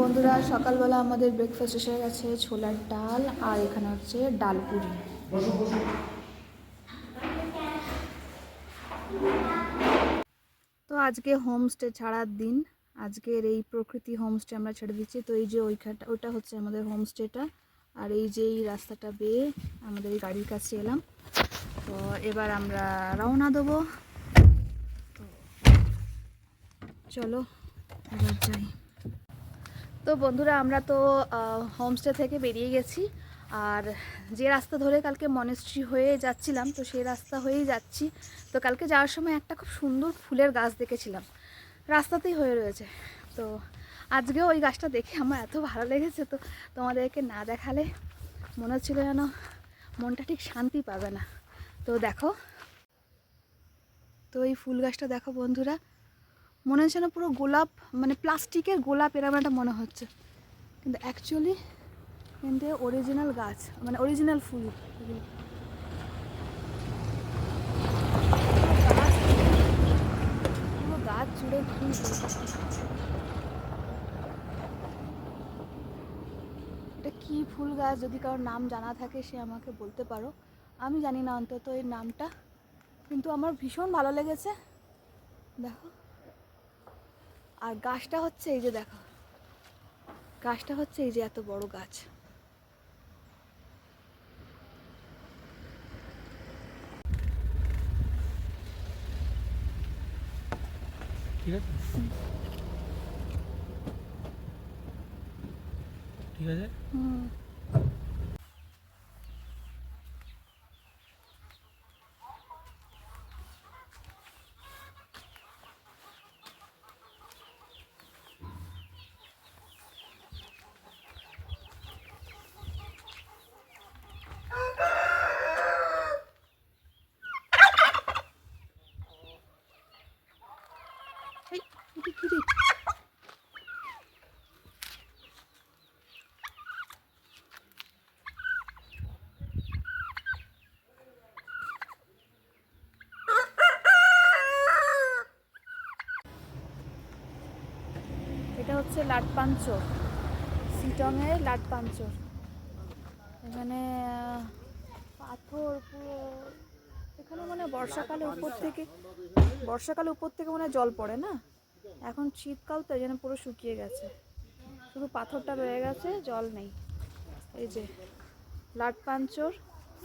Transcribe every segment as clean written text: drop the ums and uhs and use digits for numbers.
বন্ধুরা সকালবেলা আমাদের ব্রেকফাস্ট এসে গেছে ছোলার ডাল আর এখানে হচ্ছে ডাল পুরি। তো আজকে হোমস্টে ছাড়ার দিন, আজকের এই প্রকৃতি হোমস্টে আমরা ছেড়ে দিচ্ছি। তো এই যে ওইটা হচ্ছে আমাদের হোমস্টেটা, আর এই যে এই রাস্তাটা বেয়ে আমাদের এই গাড়ির কাছে এলাম। তো এবার আমরা রওনা দেবো। তো চলো এবার যাই। তো বন্ধুরা আমরা তো হোমস্টে থেকে বেরিয়ে গেছি, আর যে রাস্তা ধরে কালকে মনেস্ট্রি হয়ে যাচ্ছিলাম তো সেই রাস্তা হয়েই যাচ্ছি। তো কালকে যাওয়ার সময় একটা খুব সুন্দর ফুলের গাছ দেখেছিলাম, রাস্তাতেই হয়ে রয়েছে। তো আজকেও ওই গাছটা দেখে আমার এত ভালো লেগেছে, তো তোমাদেরকে না দেখালে মনে হচ্ছিল যেন মনটা ঠিক শান্তি পাবে না। তো দেখো, তো এই ফুল গাছটা দেখো বন্ধুরা, মনে হচ্ছে না পুরো গোলাপ, মানে প্লাস্টিকের গোলাপ এরকম একটা মনে হচ্ছে, কিন্তু অ্যাকচুয়ালি কিন্তু অরিজিনাল গাছ, মানে অরিজিনাল ফুল। পুরো গাছ জুড়ে ফুল। এটা কি ফুল গাছ, যদি কারোর নাম জানা থাকে সে আমাকে বলতে পারো, আমি জানি না অন্তত এর নামটা, কিন্তু আমার ভীষণ ভালো লেগেছে। দেখো, আর গাছটা হচ্ছে এই যে দেখো, গাছটা হচ্ছে এই যে এত বড় গাছ। ঠিক আছে, ঠিক আছে। এটা হচ্ছে লাটপাঞ্চর, সিটংয়ের লাটপাঞ্চর। এখানে পাথর পুরো, এখানে মানে বর্ষাকালে উপর থেকে মানে জল পড়ে না, এখন শীতকাল তো এই জন্য পুরো শুকিয়ে গেছে, শুধু পাথরটা রয়ে গেছে, জল নেই। এই যে লাটপাঞ্চর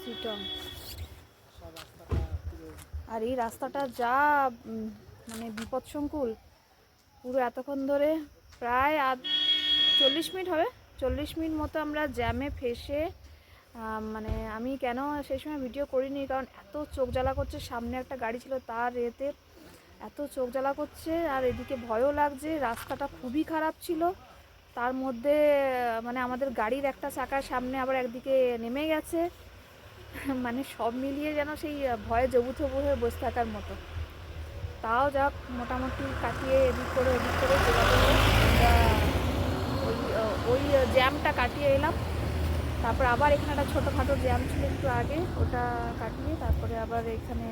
সিটং। আর এই রাস্তাটা যা মানে বিপদসংকুল, পুরো এতক্ষণ ধরে প্রায় 40 মিনিট হবে, 40 মিনিট মতো আমরা জ্যামে ফেসে, মানে আমি কেন সেই সময় ভিডিও করিনি, কারণ এত চোখ জ্বালা করছে, সামনে একটা গাড়ি ছিল তার এতে এত চোখ জ্বালা করছে, আর এদিকে ভয়ও লাগছে, রাস্তাটা খুবই খারাপ ছিল। তার মধ্যে মানে আমাদের গাড়ির একটা চাকার সামনে আবার একদিকে নেমে গেছে, মানে সব মিলিয়ে যেন সেই ভয়ে জবুথবু হয়ে বসে থাকার মতো। তাও যাক মোটামুটি কাটিয়ে এদিক করে আমরা ওই জ্যামটা কাটিয়ে এলাম। তারপর আবার এখানে একটা ছোটোখাটো জ্যাম ছিল একটু আগে, ওটা কাটিয়ে তারপরে আবার এখানে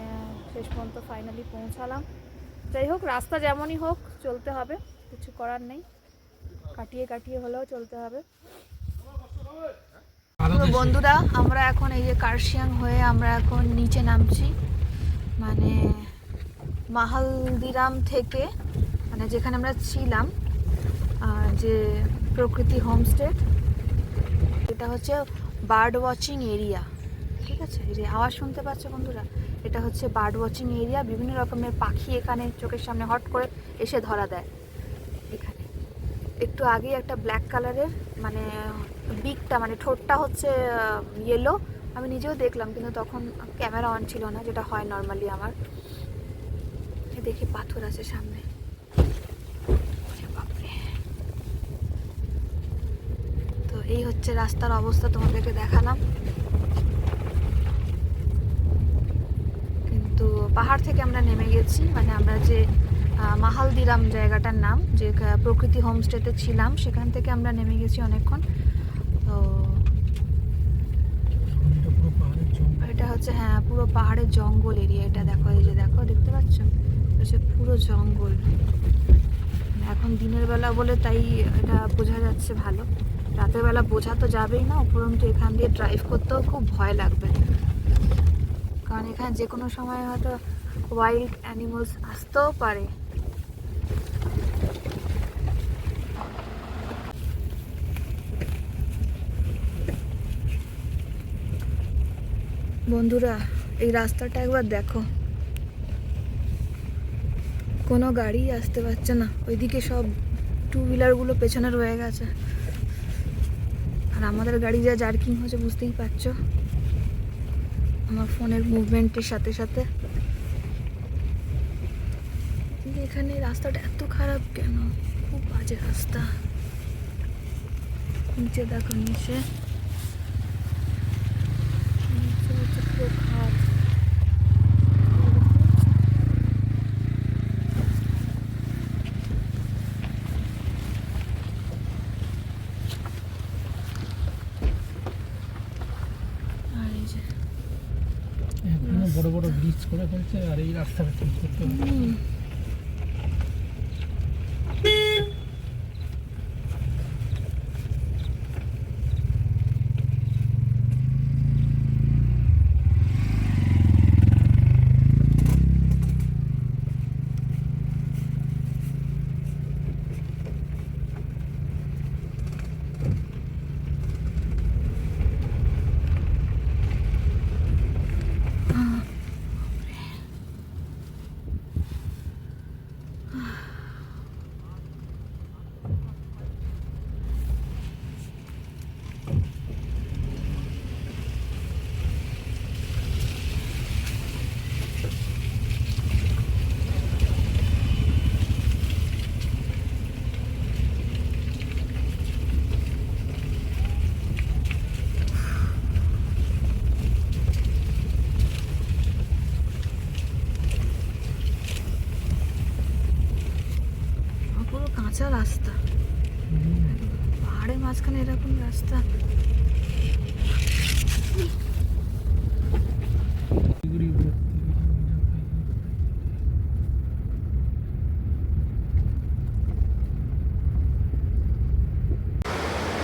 শেষ পর্যন্ত ফাইনালি পৌঁছালাম। যাই হোক, রাস্তা যেমনই হোক চলতে হবে, কিছু করার নেই, কাটিয়ে কাটিয়ে হলেও চলতে হবে। তো বন্ধুরা আমরা এখন এই যে কার্শিয়াং হয়ে আমরা এখন নিচে নামছি, মানে মাহালদিরাম থেকে, মানে যেখানে আমরা ছিলাম যে প্রকৃতি হোমস্টে, এটা হচ্ছে বার্ড ওয়াচিং এরিয়া। ঠিক আছে, এই যে আওয়াজ শুনতে পাচ্ছ বন্ধুরা, এটা হচ্ছে বার্ড ওয়াচিং এরিয়া। বিভিন্ন রকমের পাখি এখানে চোখের সামনে হট করে এসে ধরা দেয়। এখানে একটু আগেই একটা ব্ল্যাক কালারের, মানে বিকটা, মানে ঠোঁটটা হচ্ছে ইয়েলো, আমি নিজেও দেখলাম, কিন্তু তখন ক্যামেরা অন ছিল না, যেটা হয় নর্মালি আমার। দেখি পাথর আছে সামনে, তো এই হচ্ছে রাস্তার অবস্থা, তোমাদেরকে দেখালাম। কিন্তু পাহাড় থেকে আমরা নেমে গেছি, মানে আমরা যে মাহালদিরাম জায়গাটার নাম, যে প্রকৃতি হোমস্টেতে ছিলাম, সেখান থেকে আমরা নেমে গেছি অনেকক্ষণ। তো এটা হচ্ছে, হ্যাঁ, পুরো পাহাড়ের জঙ্গল এরিয়া। এটা দেখো, এই যে দেখো, দেখতে পাচ্ছ, হচ্ছে পুরো জঙ্গল, এখন দিনের বেলা বলে তাই এটা বোঝা যাচ্ছে ভালো, রাতের বেলা বোঝা তো যাবেই না, উপরন্তু এখান দিয়ে ড্রাইভ করতেও খুব ভয় লাগবে, কারণ এখানে যে কোনো সময় হয়তো ওয়াইল্ড অ্যানিমালস আসতেও পারে। বন্ধুরা এই রাস্তাটা একবার দেখো, কোনো গাড়ি আসতে পারছে না, ওইদিকে সব টু হুইলারগুলো পেছনে রয়ে গেছে, আর আমাদের গাড়ি যা জার্কিং হচ্ছে বুঝতেই পারছো আমার ফোনের মুভমেন্টের সাথে সাথে। এখানে রাস্তাটা এত খারাপ কেন, খুব বাজে রাস্তা। নিচে দেখো, নিচে নিচে হচ্ছে পুরো খাদ। আর এই যে এখনো বড় বড় ব্রিজ করে ফেলছে, আর এই রাস্তাটা ঠিক করতে হবে। পুরো কাঁচা রাস্তা, পাহাড়ের মাঝখানে এরকম রাস্তা।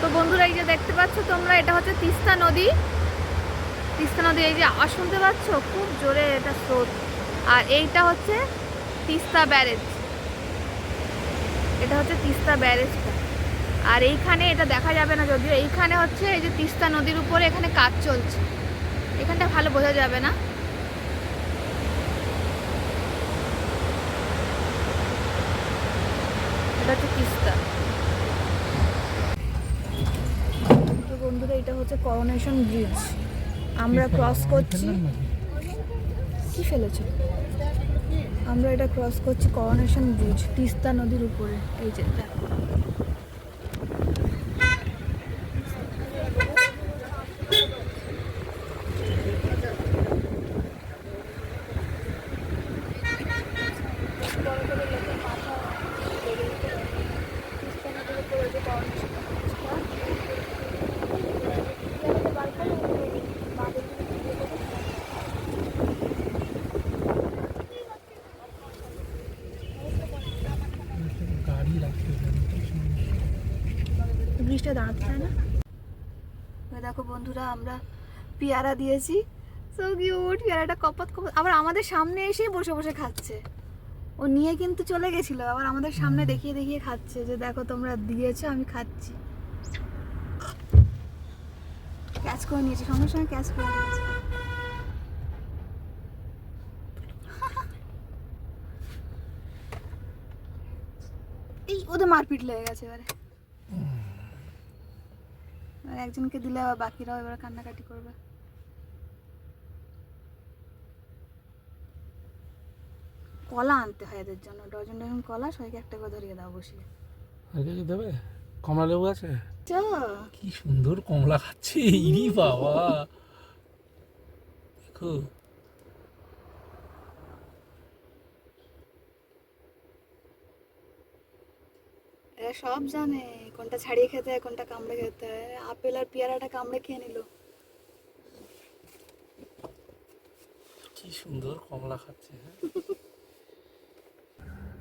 তো বন্ধুরা এই যে দেখতে পাচ্ছ তোমরা, এটা হচ্ছে তিস্তা নদী। তিস্তা নদী, এই যে আওয়াজ শুনতে পাচ্ছ খুব জোরে, এটা স্রোত। আর এইটা হচ্ছে তিস্তা ব্যারেজ, এটা হচ্ছে তিস্তা ব্যারেজটা। আর এইখানে এটা দেখা যাবে না যদিও, এইখানে হচ্ছে এই যে তিস্তা নদীর উপরে এখানে কাজ চলছে, এখানটা ভালো বোঝা যাবে না। এটা হচ্ছে তিস্তা। তো বন্ধুরা এটা হচ্ছে করোনেশন ব্রিজ, আমরা ক্রস করছি। কি ফেলেছো? আমরা এটা ক্রস করছি করোনেশন ব্রিজ, তিস্তা নদীর উপরে। এই যে দেখো, গাড়ি রাখতে হবে। ব্রিজটা দাঁড়াতে চায় না। দেখো বন্ধুরা আমরা পেয়ারা দিয়েছি, সো কিউট, পেয়ারাটা কপাত কপাত আবার আমাদের সামনে এসে বসে বসে খাচ্ছে। ও নিয়ে কিন্তু চলে গেছিল, আবার আমাদের সামনে দেখিয়ে দেখিয়ে খাচ্ছে যে দেখো তোমরা দিয়েছো আমি খাচ্ছি। ক্যাচ করে নিয়েছি, সঙ্গে সঙ্গে ক্যাচ করে নিয়েছি। এই ওদের মারপিট লেগে গেছে এবারে, একজনকে দিলে আবার বাকিরাও এবার কান্নাকাটি করবে। কলা আনতে হয় এদের জন্য, ডজন ডজন কলা, সবাইকে একটা করে ধরিয়ে দাও বসিয়ে। আর কিছু দেবে? কমলা লেবু আছে? চো কি সুন্দর কমলা খাচ্ছে, ইরি বাবা, দেখো। এরা সব জানে কোনটা ছাড়িয়ে খেতে হয়, কোনটা কামড়ে খেতে হয়। আপেল আর পেয়ারাটা কামড়ে খেয়ে নিল। কি সুন্দর কমলা খাচ্ছে, হ্যাঁ।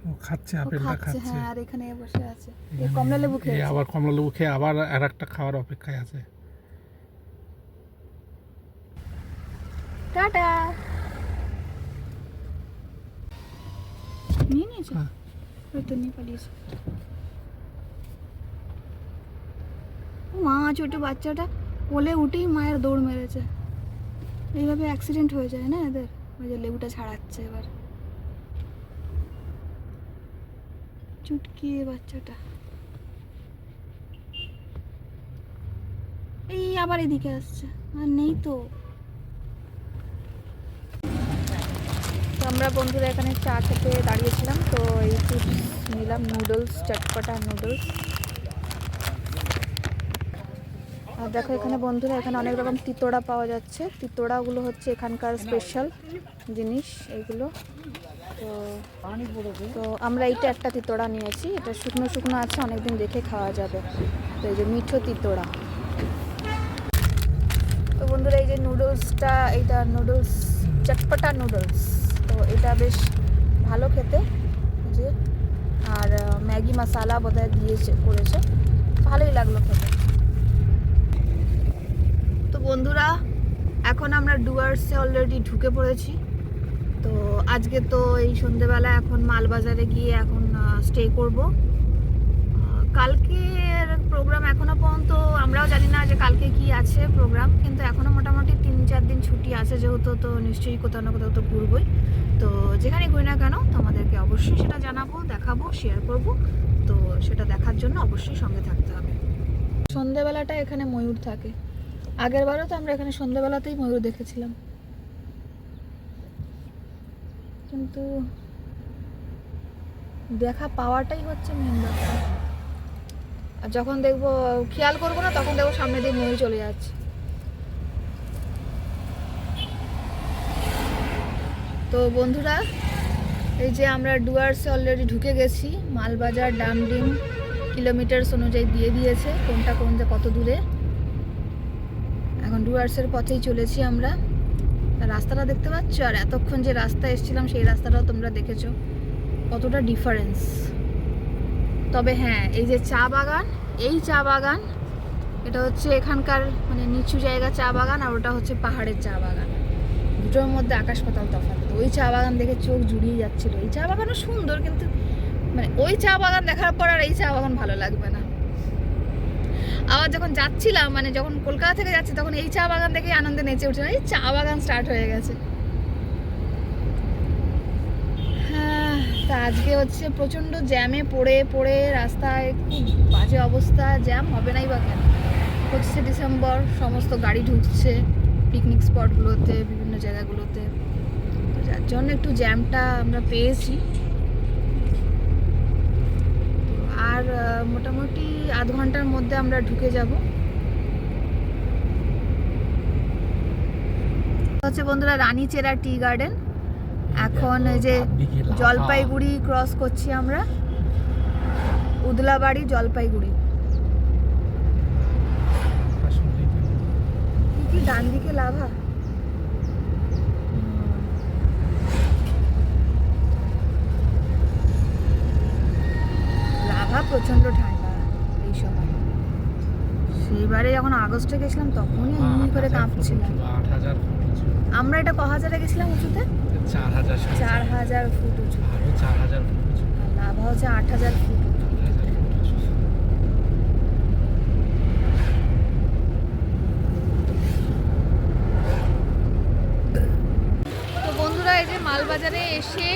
ও খাচ্ছে, ও আপেলটা খাচ্ছে, খাচ্ছে। হ্যাঁ, আর এখানে বসে আছে। এই কমলা লেবু এই খেয়েছে। আবার কমলা লেবু খেয়ে আবার আর একটা খাওয়ার অপেক্ষায় আছে। টাটা। নিয়ে নিয়েছে, হ্যাঁ। হয়তো নিয়ে পালিয়েছে। ও মা, ছোট বাচ্চাটা কোলে উঠেই মায়ের দৌড় মেরেছে। এইভাবে অ্যাক্সিডেন্ট হয়ে যায় না এদের। ওই যে লেবুটা ছাড়াচ্ছে এবার, চুটকি বাচ্চাটা। এই আবার এদিকে আসছে, আর নেই তো। তো আমরা বন্ধুরা এখানে চা খেতে দাঁড়িয়েছিলাম, তো এই চিপস নিলাম, নুডলস, চটপটা নুডলস। আর দেখো এখানে বন্ধুরা, এখানে অনেক রকম তিতোড়া পাওয়া যাচ্ছে। তিতোড়াগুলো হচ্ছে এখানকার স্পেশাল জিনিস এইগুলো। তো তো আমরা এইটা একটা তিতোড়া নিয়েছি, এটা শুকনো শুকনো আছে, অনেকদিন রেখে খাওয়া যাবে। তো এই যে মিঠো তিতোড়া। তো বন্ধুরা এই যে নুডলসটা, এইটা নুডলস, চটপটা নুডলস। তো এটা বেশ ভালো খেতে, যে আর ম্যাগি মশলা বোধহয় দিয়েছে, করেছে, ভালোই লাগলো খেতে। তো বন্ধুরা এখন আমরা ডুয়ার্সে অলরেডি ঢুকে পড়েছি। তো আজকে তো এই সন্ধেবেলা এখন মালবাজারে গিয়ে এখন স্টে করব। কালকের প্রোগ্রাম এখনো পর্যন্ত আমরাও জানি না যে কালকে কি আছে প্রোগ্রাম, কিন্তু এখনো মোটামুটি 3-4 দিন ছুটি আছে যেহেতু, তো নিশ্চয়ই কোথাও না কোথাও তো ঘুরবই। তো যেখানে ঘুরি না কেন তোমাদেরকে অবশ্যই সেটা জানাবো, দেখাবো, শেয়ার করব। তো সেটা দেখার জন্য অবশ্যই সঙ্গে থাকতে হবে। সন্ধেবেলাটা এখানে ময়ূর থাকে, আগের বারও তো আমরা এখানে সন্ধেবেলাতেই ময়ূর দেখেছিলাম, কিন্তু দেখা পাওয়াটাই হচ্ছে মেন ব্যাপার। আর যখন দেখবো, খেয়াল করবো না, তখন দেখবো সামনে দিয়ে ময়ূর চলে যাচ্ছে। তো বন্ধুরা এই যে আমরা ডুয়ার্সে অলরেডি ঢুকে গেছি। মালবাজার ডামডিম কিলোমিটারস অনুযায়ী দিয়ে দিয়েছে কোনটা কোন যে কত দূরে। এখন ডুয়ার্সের পথেই চলেছি আমরা। রাস্তাটা দেখতে পাচ্ছ, আর এতক্ষণ যে রাস্তা এসেছিলাম সেই রাস্তাটাও তোমরা দেখেছো কতটা ডিফারেন্স। তবে হ্যাঁ, এই যে চা বাগান, এই চা বাগান, এটা হচ্ছে এখানকার মানে নিচু জায়গা চা বাগান, আর ওটা হচ্ছে পাহাড়ের চা বাগান। দুটোর মধ্যে আকাশ পাতাল তফাৎ। ওই চা বাগান দেখে চোখ জুড়িয়ে যাচ্ছিল। এই চা বাগানও সুন্দর, কিন্তু মানে ওই চা বাগান দেখার পর আর এই চা বাগান ভালো লাগবে না। আবার যখন যাচ্ছিলাম, মানে যখন কলকাতা থেকে যাচ্ছি, তখন এই চা বাগান দেখে আনন্দে নেচে উঠছে, এই চা বাগান স্টার্ট হয়ে গেছে। হ্যাঁ, তা আজকে হচ্ছে প্রচণ্ড জ্যামে পড়ে পড়ে রাস্তায় খুব বাজে অবস্থা। জ্যাম হবে নাই বা কেন, 25শে ডিসেম্বর, সমস্ত গাড়ি ঢুকছে পিকনিক স্পটগুলোতে, বিভিন্ন জায়গাগুলোতে, তো যার জন্য একটু জ্যামটা আমরা পেয়েছি। আর মোটামুটি আধ ঘন্টার মধ্যে আমরা ঢুকে যাব। হচ্ছে বন্ধুরা রানীচেরা টি গার্ডেন। এখন এই যে জলপাইগুড়ি ক্রস করছি আমরা, উদলাবাড়ি জলপাইগুড়ি। কি ডান দিকে লাভা, লাভা প্রচন্ড ঠান্ডা এই সময়। সেইবারে যখন আগস্টে গেছিলাম তখনই এমনি করে কাঁপছিলাম। আমরা এটা ক হাজারে গেছিলাম উঁচুতে? 4000 ফুট উঁচু। আর লাভা হচ্ছে 8000 ফুট উঁচু। তো বন্ধুরা এই যে মালবাজারে এসে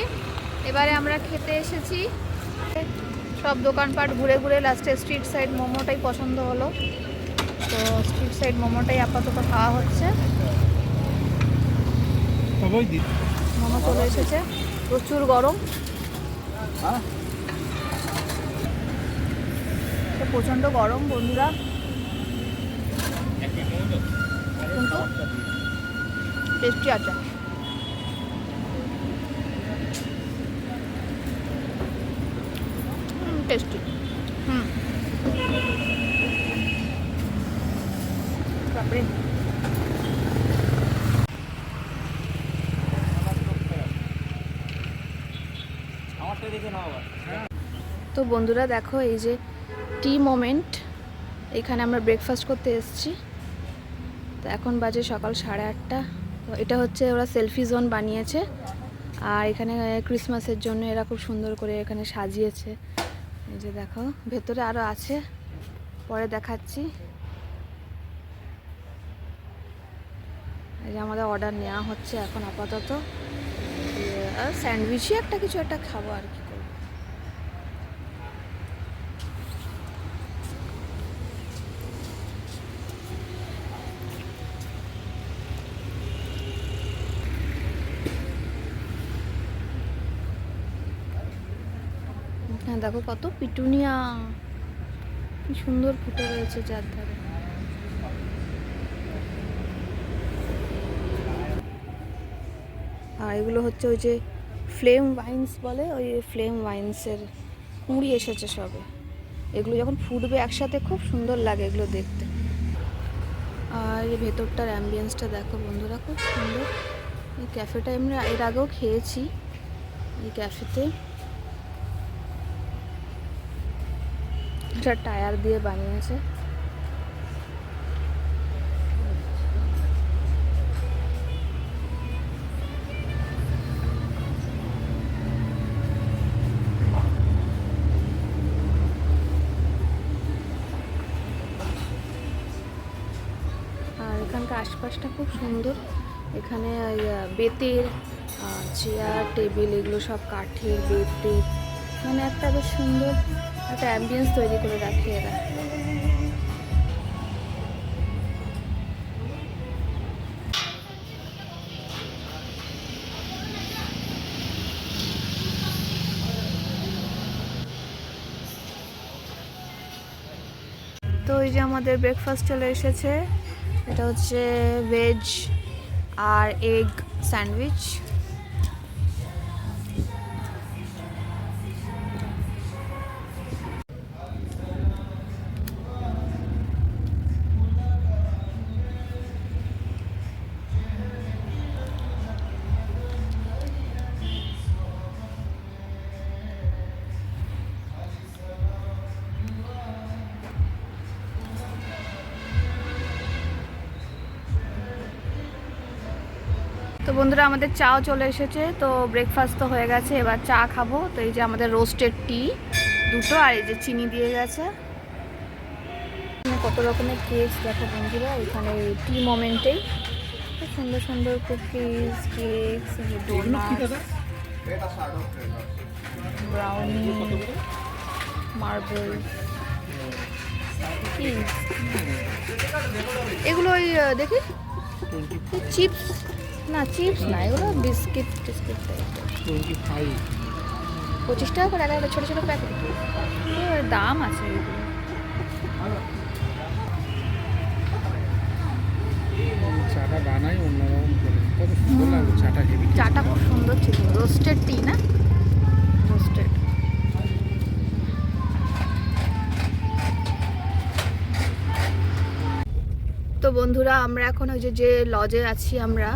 এবারে আমরা খেতে এসেছি। সব দোকানপাট ঘুরে ঘুরে লাস্টে স্ট্রিট সাইড মোমোটাই পছন্দ হলো, তো স্ট্রিট সাইড মোমোটাই আপাতত খাওয়া হচ্ছে। মোমো চলে এসেছে, প্রচুর গরম, প্রচন্ড গরম বন্ধুরা, কিন্তু টেস্টি আছে। টেস্টি। বাপরে, আমারটা দেখে নাও আবার। তো বন্ধুরা দেখো, এই যে টি মোমেন্ট, এখানে আমরা ব্রেকফাস্ট করতে এসেছি। তো এখন বাজে সকাল 8:30। তো এটা হচ্ছে ওরা সেলফি জোন বানিয়েছে, আর এখানে ক্রিসমাসের জন্য এরা খুব সুন্দর করে এখানে সাজিয়েছে। এই যে দেখো, ভেতরে আরও আছে, পরে দেখাচ্ছি। এই যে আমাদের অর্ডার নেওয়া হচ্ছে এখন আপাতত। আর স্যান্ডউইচই একটা কিছু একটা খাবো, আর কি করবো। হ্যাঁ দেখো, কত পিটুনিয়া, কি সুন্দর ফুটে রয়েছে চারধারে। আর এগুলো হচ্ছে ওই যে ফ্লেম ওয়াইন্স বলে, ওই ফ্লেম ওয়াইন্সের কুঁড়ি এসেছে সবে। এগুলো যখন ফুটবে একসাথে খুব সুন্দর লাগে এগুলো দেখতে। আর এই ভেতরটার অ্যাম্বিয়েন্সটা দেখো বন্ধুরা, খুব সুন্দর। এই ক্যাফেটা আমরা এর আগেও খেয়েছি, এই ক্যাফেতে। এটা টায়ার দিয়ে বানিয়েছে। আর এখানকার আশপাশটা খুব সুন্দর। এখানে বেতের চেয়ার টেবিল, এগুলো সব কাঠের, বেতের, মানে একটা বেশ সুন্দর একটা অ্যাম্বিয়েন্স তৈরি করে রাখে এরা। তো এই যে আমাদের ব্রেকফাস্ট চলে এসেছে। এটা হচ্ছে ভেজ আর এগ স্যান্ডউইচ। তো বন্ধুরা, আমাদের চাও চলে এসেছে। তো ব্রেকফাস্ট তো হয়ে গেছে, এবার চা খাবো। তো এই যে আমাদের রোস্টেড টি দুটো, আর এই যে চিনি দিয়ে গেছে। কত রকমের কেকস দেখো বন্ধুরা, এখানে টি মোমেন্টেই খুব সুন্দর সুন্দর cookies, cakes, doughnut, brownie, marble, এগুলো ওই দেখি চিপস, না চিপস না, এগুলো বিস্কিট টিস্কিট টাইপের। 25 টাকা করে একটা ছোটো ছোটো প্যাকেট। দাম আছে এগুলো। চাটা বানাই অন্যরকম করে, কত সুন্দর লাগে চাটা, হেভি চাটা খুব সুন্দর ছিল। রোস্টেড টি না, রোস্টেড। তো বন্ধুরা, আমরা এখন ওই যে লজে আছি আমরা,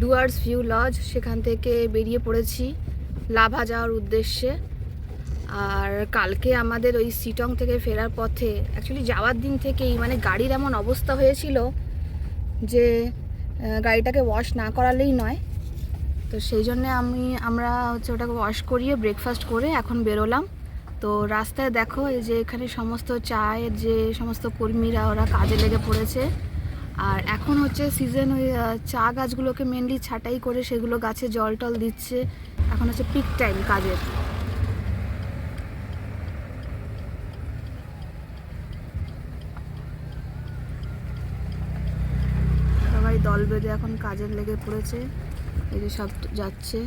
ডুয়ার্স ভিউ লজ, সেখান থেকে বেরিয়ে পড়েছি লাভা যাওয়ার উদ্দেশ্যে। আর কালকে আমাদের ওই সিটং থেকে ফেরার পথে, অ্যাকচুয়ালি যাওয়ার দিন থেকেই মানে গাড়ির এমন অবস্থা হয়েছিল যে গাড়িটাকে ওয়াশ না করালেই নয়। তো সেই জন্যে আমরা হচ্ছে ওটাকে ওয়াশ করিয়ে ব্রেকফাস্ট করে এখন বেরোলাম। তো রাস্তায় দেখো, এই যে এখানে সমস্ত চায়ের যে সমস্ত কর্মীরা, ওরা কাজে লেগে পড়েছে। আর এখন হচ্ছে সিজন, ওই চা গাছগুলোকে মেনলি ছাঁটাই করে সেগুলো গাছে জল টল দিচ্ছে। এখন হচ্ছে পিক টাইম কাজের। সবাই দল বেঁধে এখন কাজে লেগে পড়েছে, এই যে সব যাচ্ছে।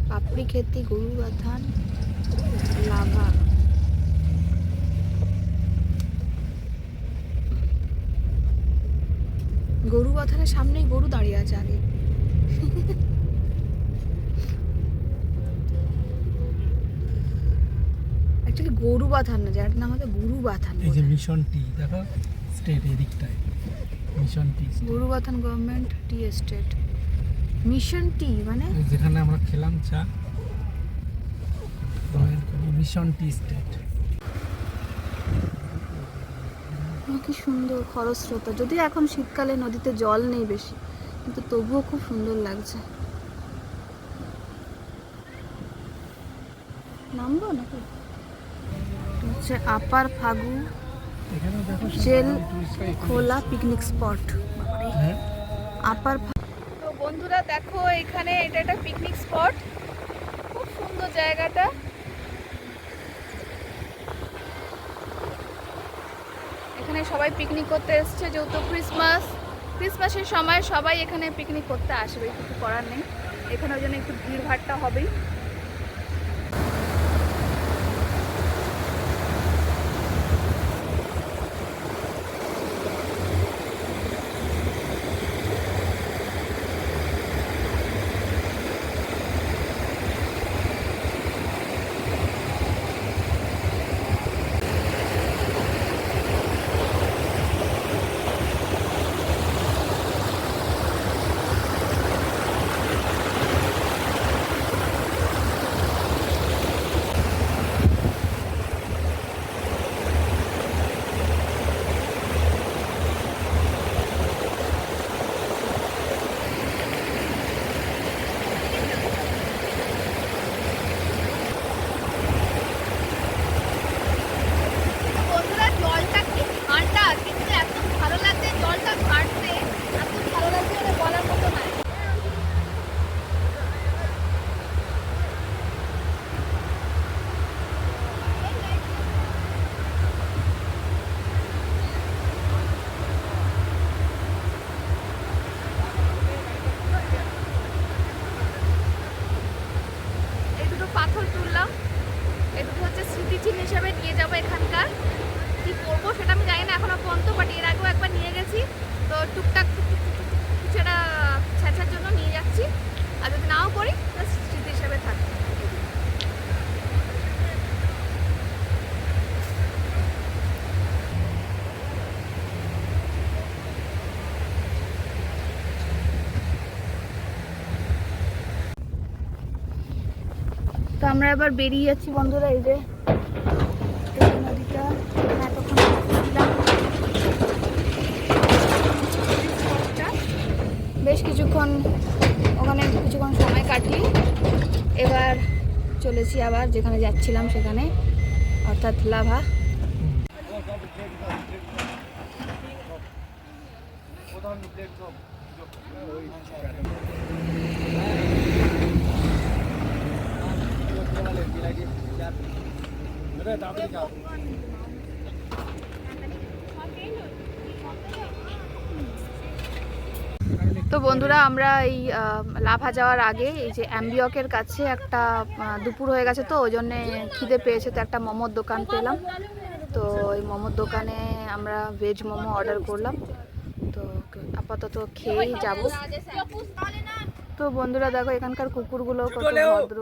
পাপড়ি খেতি, গরু বাথান, লাভা। গরু বাথানের সামনেই গরু দাঁড়িয়ে আছে আগে। অ্যাকচুয়ালি গরুবাথান না, জায়গাটার নাম হচ্ছে গুরুবাথান। এই যে মিশন টি দেখো, স্টেট এই দিকটায় mission tea. Gorubathan government tea estate. Mission tea মানে যেখানে আমরা খেলাম চা, মিশন টি স্টেট। কি সুন্দর খরস্রোতা, যদিও এখন শীতকালে নদীতে জল নেই বেশি, কিন্তু তবুও খুব সুন্দর লাগছে। নামবো নাকি? হচ্ছে আপার ফাগু এখানে দেখো জেল খোলা পিকনিক স্পট। হ্যাঁ আপার তো বন্ধুরা দেখো, এখানে এটা একটা পিকনিক স্পট, খুব সুন্দর জায়গাটা। এখানে সবাই পিকনিক করতে এসছে, যেহেতু ক্রিসমাসের সময় সবাই এখানে পিকনিক করতে আসবে, কিছু করার নেই। এখানে ওই জন্য একটু ভিড়ভাড়টা হবেই। পাথর তুললাম, এটা হচ্ছে স্মৃতিচিহ্ন হিসাবে নিয়ে যাবো এখানকার। কি করবো সেটা আমি জানি না এখনো পর্যন্ত, বাট এর আগেও একবার নিয়ে গেছি, তো টুকটাক সেটা ছেঁচার জন্য নিয়ে যাচ্ছি। আর যদি নাও করি তো স্মৃতি হিসাবে থাকবে। তো আমরা এবার বেরিয়ে যাচ্ছি বন্ধুরা। এই যে নদীটা এতক্ষণ ছিলাম, বেশ কিছুক্ষণ ওখানে কিছুক্ষণ সময় কাটিয়ে এবার চলেছি আবার যেখানে যাচ্ছিলাম সেখানে, অর্থাৎ লাভা। তো বন্ধুরা, আমরা এই লাভা যাওয়ার আগে এই যে অ্যাম্বিয়কের কাছে একটা দুপুর হয়ে গেছে, তো ওই জন্যে খিদে পেয়েছে, তো একটা মোমোর দোকান পেলাম। তো এই মোমোর দোকানে আমরা ভেজ মোমো অর্ডার করলাম, তো আপাতত খেয়েই যাব। তো বন্ধুরা দেখো, এখানকার কুকুরগুলো কত ভদ্র,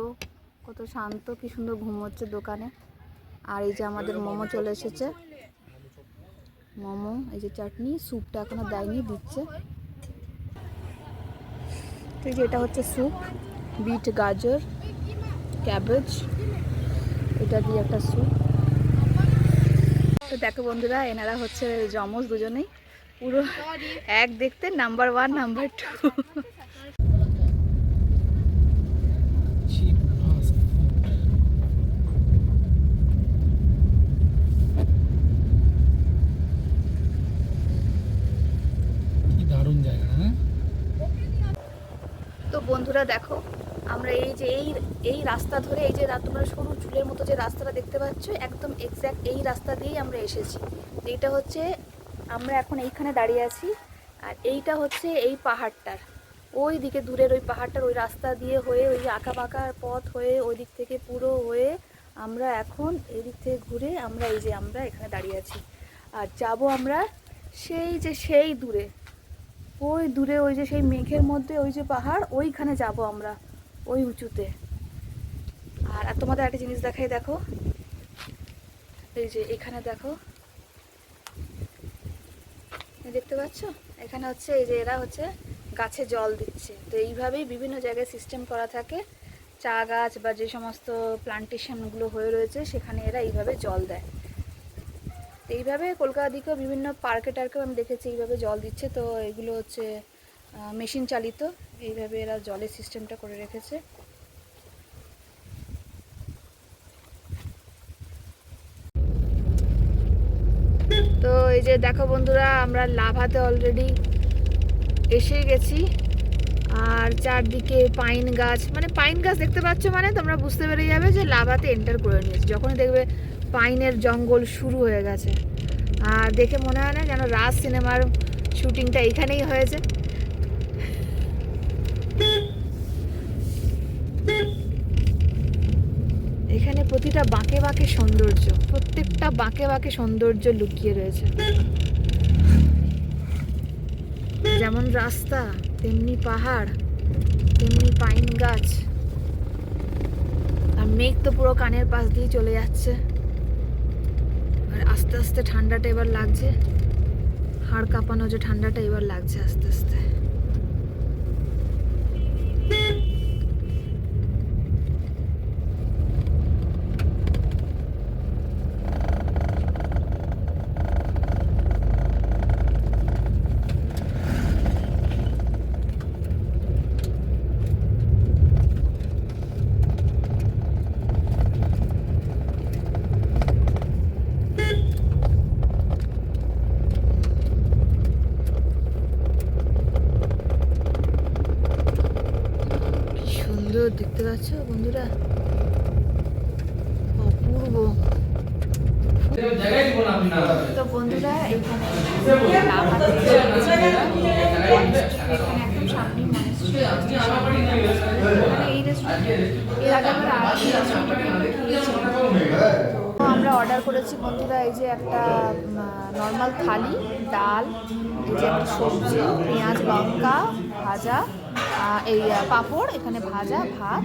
কত শান্ত, কি সুন্দর ঘুমোচ্ছে দোকানে। আর এই যে আমাদের মোমো চলে এসেছে, মোমো, এই যে চাটনি, স্যুপটা এখনো দেয়নি, দিচ্ছে। তো এই যে এটা হচ্ছে স্যুপ, বিট, গাজর, ক্যাবেজ, এটা দিয়ে একটা স্যুপ। তো দেখো বন্ধুরা, এনারা হচ্ছে যমজ দুজনেই, পুরো এক দেখতে, নাম্বার 1 নাম্বার 2। তো বন্ধুরা দেখো, আমরা এই যে এই রাস্তা ধরে, এই যে তোমরা সরু চুলের মতো যে রাস্তাটা দেখতে পাচ্ছ, একদম এক্স্যাক্ট এই রাস্তা দিয়েই আমরা এসেছি। এইটা হচ্ছে, আমরা এখন এইখানে দাঁড়িয়ে আছি, আর এইটা হচ্ছে এই পাহাড়টার ওই দিকে দূরের ওই পাহাড়টার ওই রাস্তা দিয়ে হয়ে, ওই আঁকা বাঁকা পথ হয়ে, ওই দিক থেকে পুরো হয়ে আমরা এখন এই দিক থেকে ঘুরে আমরা এই যে আমরা এখানে দাঁড়িয়ে আছি। আর যাব আমরা সেই দূরে, ওই দূরে, ওই যে সেই মেঘের মধ্যে ওই যে পাহাড়, ওইখানে যাব আমরা, ওই উঁচুতে। আর তোমাদের একটা জিনিস দেখাই, দেখো এই যে এখানে দেখো, দেখতে পাচ্ছ এখানে হচ্ছে এই যে এরা হচ্ছে গাছে জল দিচ্ছে। তো এইভাবেই বিভিন্ন জায়গায় সিস্টেম করা থাকে, চা গাছ বা যে সমস্ত প্লান্টেশনগুলো হয়ে রয়েছে সেখানে এরা এইভাবে জল দেয়। তো এইভাবে কলকাতা দিকেও বিভিন্ন পার্কে টার্কেও আমি দেখেছি এইভাবে জল দিচ্ছে। তো এগুলো হচ্ছে মেশিন চালিত, এইভাবে এরা জলের সিস্টেমটা করে রেখেছে। তো এই যে দেখো বন্ধুরা, আমরা লাভাতে অলরেডি এসে গেছি। আর চারদিকে পাইন গাছ, মানে পাইন গাছ দেখতে পাচ্ছ মানে তোমরা বুঝতে পেরে যাবে যে লাভাতে এন্টার করে নিয়েছি। যখনই দেখবে পাইনের জঙ্গল শুরু হয়ে গেছে, আর দেখে মনে হয় না যেন রাজ সিনেমার শুটিংটা এইখানেই হয়েছে। এখানে প্রতিটা বাঁকে বাঁকে সৌন্দর্য, প্রত্যেকটা বাঁকে বাঁকে সৌন্দর্য লুকিয়ে রয়েছে। যেমন রাস্তা, তেমনি পাহাড়, তেমনি পাইন গাছ, আর মেঘ তো পুরো কানের পাশ দিয়ে চলে যাচ্ছে। আর আস্তে আস্তে ঠান্ডাটা এবার লাগছে, হাড় কাঁপানো যে ঠান্ডাটা এবার লাগছে আস্তে আস্তে। দেখতে পাচ্ছ বন্ধুরা, অপূর্ব। তো বন্ধুরা এখানে লাভাতে একদম সামনে মনেস্ট্রি, এই রেস্টুরেন্ট এর আগে আমরা আমরা অর্ডার করেছি বন্ধুরা। এই যে একটা নর্মাল থালি, ডাল, এই যে একটা সবজি, পেঁয়াজ লঙ্কা ভাজা, এই পাঁপড়, এখানে ভাজা ভাত,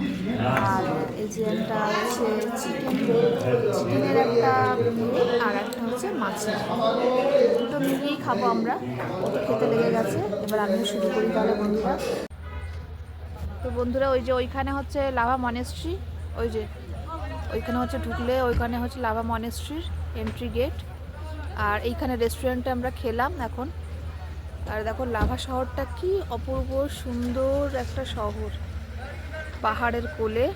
আর এই যে একটা হচ্ছে চিকেনের একটা মিল, আর একটা হচ্ছে মাছের। দুটো মিলিয়েই খাবো আমরা, খেতে লেগে গেছে। এবার আমিও শুরু করি তাহলে বন্ধুরা। তো বন্ধুরা ওই যে ওইখানে হচ্ছে লাভা মনেস্ট্রি, ওই যে ওইখানে হচ্ছে ঢুকলে ওইখানে হচ্ছে লাভা মনেস্ট্রির এন্ট্রি গেট। আর এইখানে রেস্টুরেন্টে আমরা খেলাম এখন। আর দেখো লাভা শহরটা কি অপূর্ব সুন্দর একটা শহর, পাহাড়ের কোলে।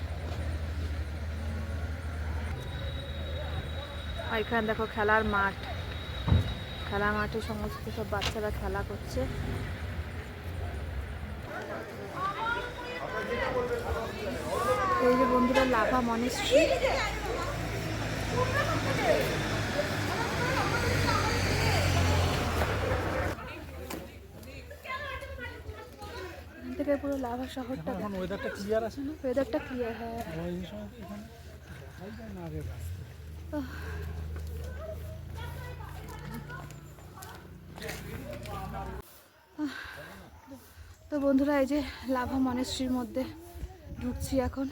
আর এখানে দেখো খেলার মাঠ, খেলা মাঠে সমস্ত সব বাচ্চারা খেলা করছে। এই যে বন্ধুরা লাভা মনেস্ট্রি। থেকে পুরো লাভা শহরটা, এখন ওয়েদারটা ক্লিয়ার আছে না? ওয়েদারটা ক্লিয়ার। হ্যাঁ তো বন্ধুরা এই যে লাভা মনেস্ট্রির মধ্যে ঢুকছি এখন।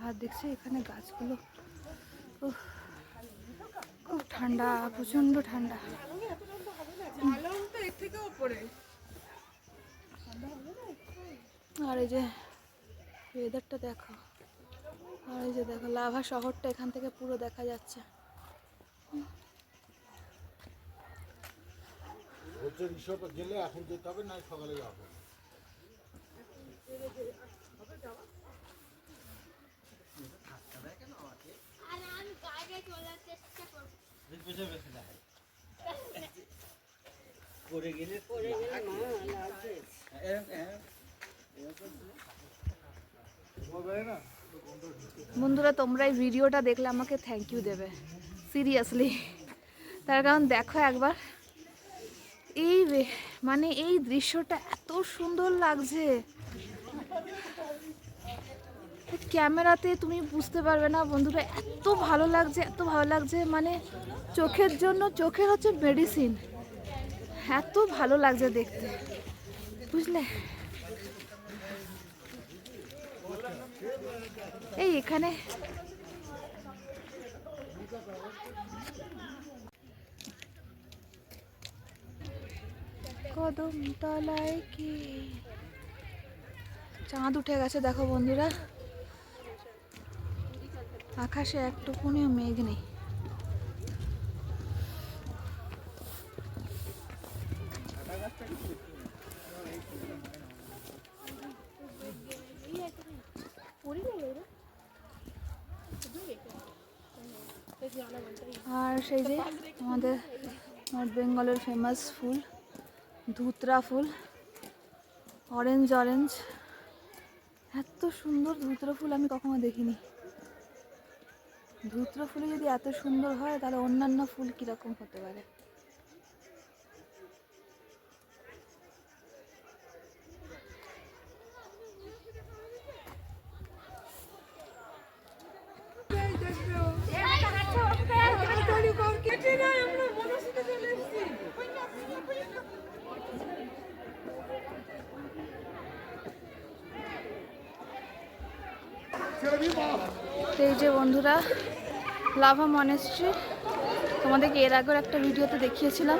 আর দেখছি এখানে গাছগুলো খুব ঠান্ডা, প্রচন্ড ঠান্ডা। আর এই যে ওয়েদারটা দেখো, আর এই যে দেখো লাভা শহরটা এখান থেকে পুরো দেখা যাচ্ছে। গেলে এখন যেতে হবে না, সকালে যাবো। বন্ধুরা তোমরা এই ভিডিওটা দেখলে আমাকে থ্যাংক ইউ দেবে, সিরিয়াসলি। তার কারণ দেখো একবার এই মানে এই দৃশ্যটা এত সুন্দর লাগছে, ক্যামেরাতে তুমি বুঝতে পারবে না বন্ধুরা। এত ভালো লাগছে, এত ভালো লাগছে, মানে চোখের জন্য, চোখের হচ্ছে মেডিসিন। এত ভালো লাগছে দেখতে, বুঝলে। এই এখানে কদম তলায় কি চাঁদ উঠে গেছে দেখো বন্ধুরা, আকাশে একটুকুনিও মেঘ নেই। আর সেই যে আমাদের নর্থ বেঙ্গলের ফেমাস ফুল ধুতরা ফুল, অরেঞ্জ অরেঞ্জ, এত সুন্দর ধুতরা ফুল আমি কখনো দেখিনি। ধুতরা ফুলে যদি এত সুন্দর হয় তাহলে অন্যান্য ফুল কিরকম হতে পারে। এই যে বন্ধুরা লাভা মনেস্ট্রি, তোমাদেরকে এর আগের একটা ভিডিওতে দেখিয়েছিলাম।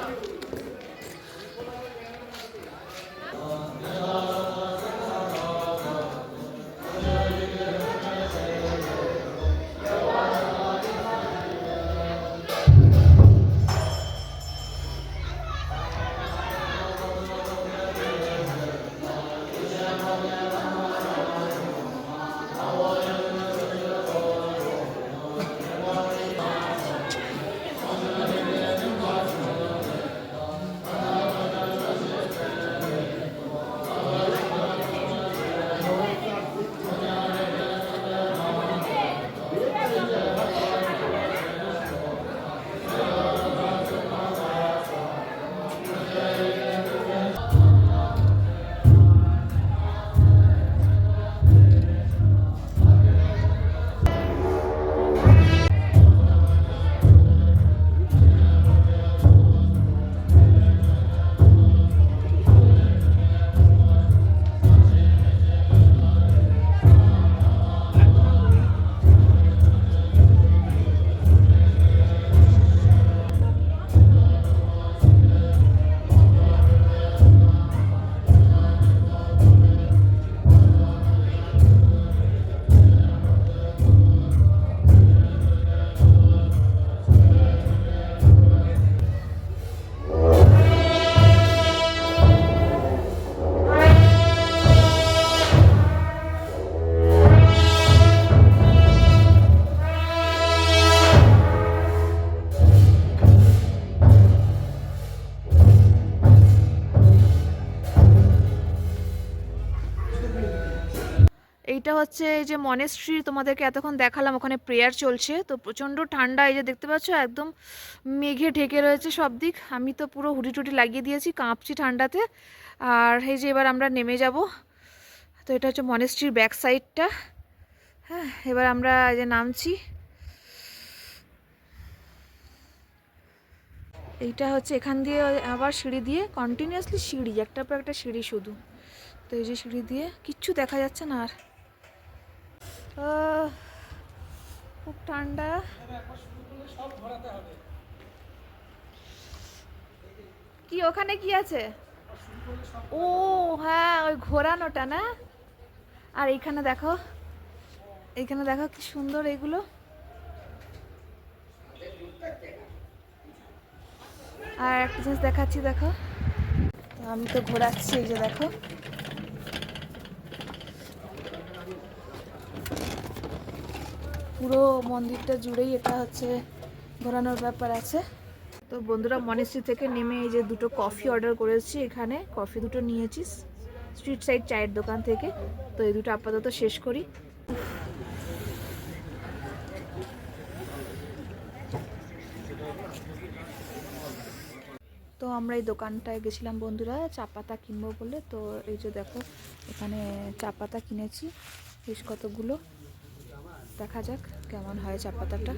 এইটা হচ্ছে এই যে মনেস্ট্রি, তোমাদেরকে এতক্ষণ দেখালাম, ওখানে প্রেয়ার চলছে। তো প্রচণ্ড ঠান্ডা, এই যে দেখতে পাচ্ছ একদম মেঘে ঢেকে রয়েছে সব দিক। আমি তো পুরো হুডি টুডি লাগিয়ে দিয়েছি, কাঁপছি ঠান্ডাতে। আর এই যে এবার আমরা নেমে যাব। তো এটা হচ্ছে মনেস্ট্রির ব্যাক সাইডটা। হ্যাঁ, এবার আমরা এই যে নামছি। এইটা হচ্ছে এখান দিয়ে আবার সিঁড়ি দিয়ে কন্টিনিউয়াসলি সিঁড়ি, একটার পর একটা সিঁড়ি শুধু। তো এই যে সিঁড়ি দিয়ে কিচ্ছু দেখা যাচ্ছে না আর। খুব ঠান্ডা। কি ওখানে কি আছে? ও হ্যাঁ, ওই ঘোরানোটা না। আর এইখানে দেখো, এইখানে দেখো কি সুন্দর এগুলো। আর একটা জিনিস দেখাচ্ছি দেখো, তো আমি তো ঘোরাচ্ছি, এই যে দেখো পুরো মন্দিরটা জুড়েই এটা হচ্ছে ঘোরানোর ব্যাপার আছে। তো বন্ধুরা মনেস্ট্রি থেকে নেমে এই যে দুটো কফি অর্ডার করেছি, এখানে কফি দুটো নিয়েছি স্ট্রিট সাইড চায়ের দোকান থেকে। তো এই দুটো আপাতত শেষ করি। তো আমরা এই দোকানটায় গেছিলাম বন্ধুরা চা পাতা কিনবো বলে। তো এই যে দেখো এখানে চা পাতা কিনেছি বেশ কতগুলো, দেখা যাক কেমন হয় চা পাতাটা।